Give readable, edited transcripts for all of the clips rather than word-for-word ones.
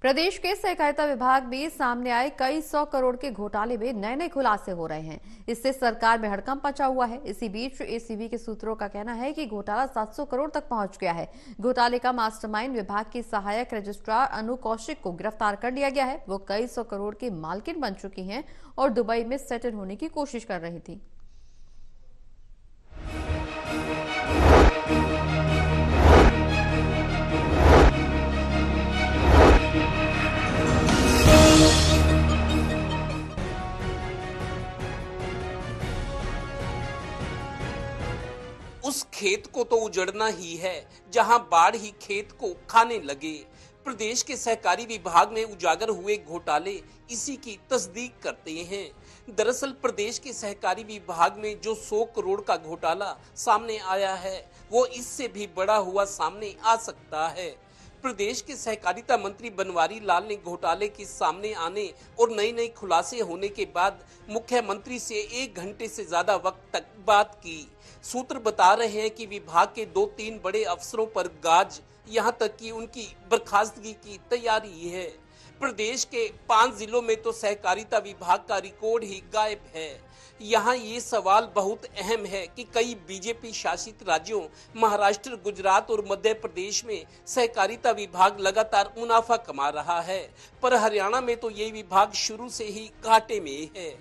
प्रदेश के सहकारिता विभाग में सामने आए कई 100 करोड़ के घोटाले में नए नए खुलासे हो रहे हैं। इससे सरकार में हड़कंप मचा हुआ है। इसी बीच एसीबी के सूत्रों का कहना है कि घोटाला 700 करोड़ तक पहुंच गया है। घोटाले का मास्टरमाइंड विभाग की सहायक रजिस्ट्रार अनु कौशिक को गिरफ्तार कर लिया गया है। वो कई 100 करोड़ की मालकिन बन चुकी हैं और दुबई में सेटल होने की कोशिश कर रही थी। उस खेत को तो उजड़ना ही है जहां बाढ़ ही खेत को खाने लगे। प्रदेश के सहकारी विभाग में उजागर हुए घोटाले इसी की तस्दीक करते हैं। दरअसल प्रदेश के सहकारी विभाग में जो 100 करोड़ का घोटाला सामने आया है वो इससे भी बड़ा हुआ सामने आ सकता है। प्रदेश के सहकारिता मंत्री बनवारी लाल ने घोटाले के सामने आने और नए नए खुलासे होने के बाद मुख्यमंत्री से 1 घंटे से ज्यादा वक्त तक बात की। सूत्र बता रहे हैं कि विभाग के 2-3 बड़े अफसरों पर गाज, यहां तक कि उनकी बर्खास्तगी की तैयारी है। प्रदेश के 5 जिलों में तो सहकारिता विभाग का रिकॉर्ड ही गायब है। यहाँ ये सवाल बहुत अहम है कि कई बीजेपी शासित राज्यों महाराष्ट्र, गुजरात और मध्य प्रदेश में सहकारिता विभाग लगातार मुनाफा कमा रहा है, पर हरियाणा में तो ये विभाग शुरू से ही घाटे में है।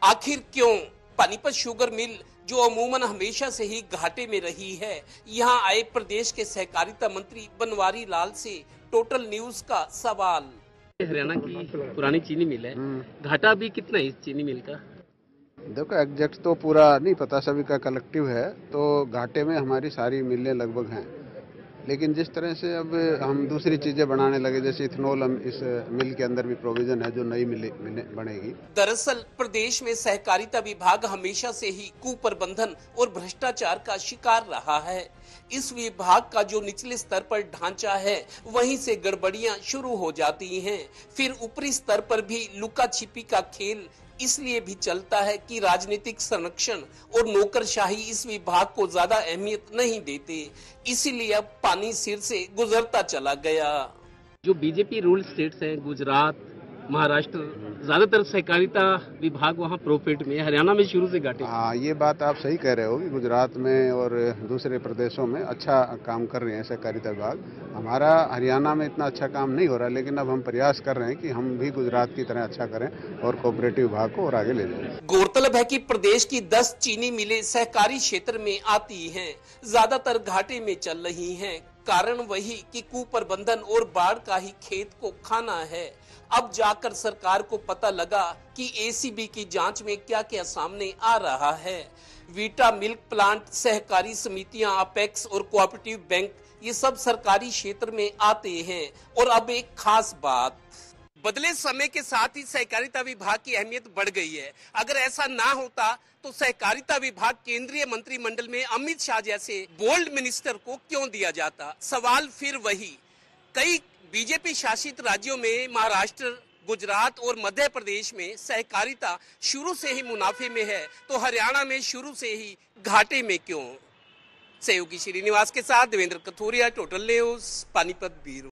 आखिर क्यों? पानीपत शुगर मिल जो अमूमन हमेशा से ही घाटे में रही है, यहाँ आए प्रदेश के सहकारिता मंत्री बनवारी लाल से टोटल न्यूज का सवाल। हरियाणा की पुरानी चीनी मिल है, घाटा भी कितना है इस चीनी मिल का? देखो एग्जैक्ट तो पूरा नहीं पता, सभी का कलेक्टिव है, तो घाटे में हमारी सारी मिलें लगभग हैं। लेकिन जिस तरह से अब हम दूसरी चीजें बनाने लगे, जैसे इथेनॉल, हम इस मिल के अंदर भी प्रोविजन है जो नई मिलें बनेगी। दरअसल प्रदेश में सहकारिता विभाग हमेशा से ही कुप्रबंधन और भ्रष्टाचार का शिकार रहा है। इस विभाग का जो निचले स्तर पर ढांचा है वहीं से गड़बड़ियां शुरू हो जाती हैं। फिर ऊपरी स्तर पर भी लुका छिपी का खेल इसलिए भी चलता है कि राजनीतिक संरक्षण और नौकरशाही इस विभाग को ज्यादा अहमियत नहीं देते, इसीलिए अब पानी सिर से गुजरता चला गया। जो बीजेपी रूल स्टेट्स हैं, गुजरात, महाराष्ट्र, ज्यादातर सहकारिता विभाग वहाँ प्रॉफिट में, हरियाणा में शुरू से घाटे। हाँ, ये बात आप सही कह रहे हो कि गुजरात में और दूसरे प्रदेशों में अच्छा काम कर रहे हैं सहकारिता विभाग। हमारा हरियाणा में इतना अच्छा काम नहीं हो रहा, लेकिन अब हम प्रयास कर रहे हैं कि हम भी गुजरात की तरह अच्छा करें और कोऑपरेटिव विभाग को और आगे ले जाएं। गौरतलब है कि प्रदेश की 10 चीनी मिलें सहकारी क्षेत्र में आती हैं, ज्यादातर घाटे में चल रही हैं। कारण वही कि कुप्रबंधन और बाढ़ का ही खेत को खाना है। अब जाकर सरकार को पता लगा कि एसीबी की जांच में क्या क्या सामने आ रहा है। वीटा मिल्क प्लांट, सहकारी समितियां, अपेक्स और कोऑपरेटिव बैंक, ये सब सरकारी क्षेत्र में आते हैं। और अब एक खास बात, बदले समय के साथ ही सहकारिता विभाग की अहमियत बढ़ गई है। अगर ऐसा ना होता तो सहकारिता विभाग केंद्रीय मंत्रिमंडल में अमित शाह जैसे बोल्ड मिनिस्टर को क्यों दिया जाता? सवाल फिर वही। कई बीजेपी शासित राज्यों में महाराष्ट्र, गुजरात और मध्य प्रदेश में सहकारिता शुरू से ही मुनाफे में है, तो हरियाणा में शुरू से ही घाटे में क्यों? सहयोगी श्रीनिवास के साथ Devendra Kathoria, total news, Panipat bureau.